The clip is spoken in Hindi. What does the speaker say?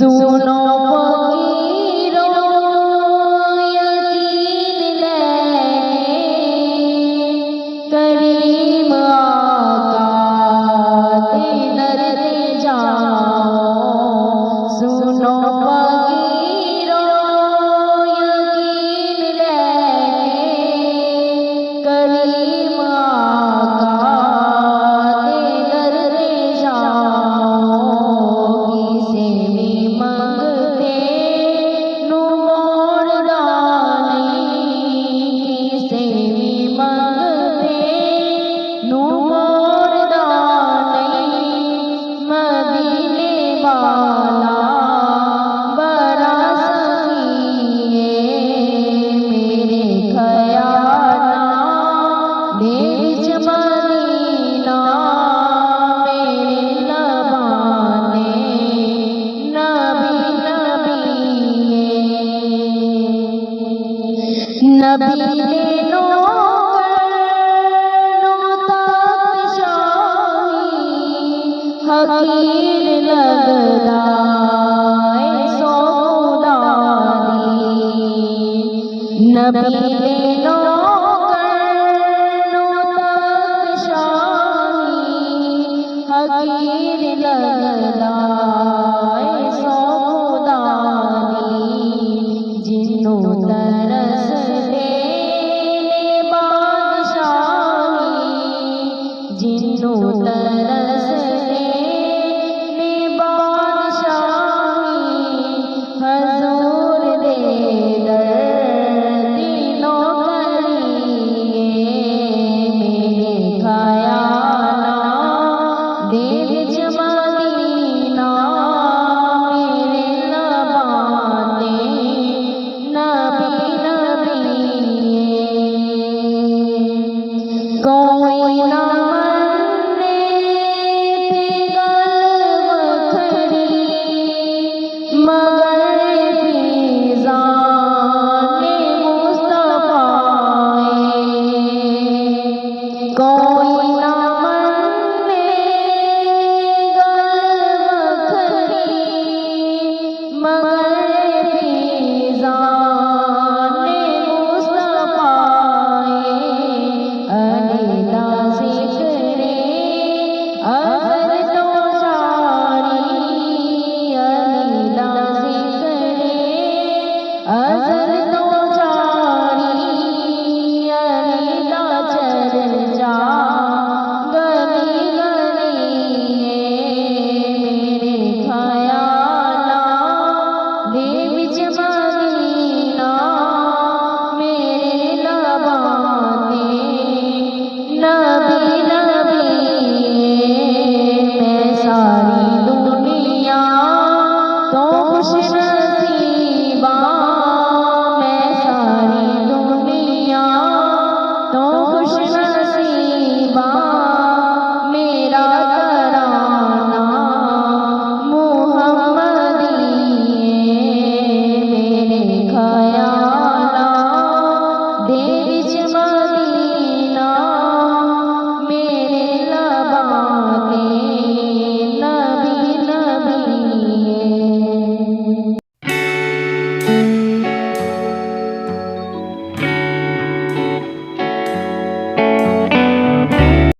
सुनो फकीरों यकीन लेके करीम आका दे दर दे जाओ। सुनो फकीरों यकीन लेके करीम आका दे दर दे जाओ। किसे भी मंगते नू मोड़दा नहीं, किसे भी मंगते नू मोड़दा नहीं। मदीने वाला बड़ा सखी है, मेरे ख्याला दे विच मदीना मेरे लबाने नबी नबी नबी ने नौकर नो तक शाही हकीर लगदा सौदा दी। नबी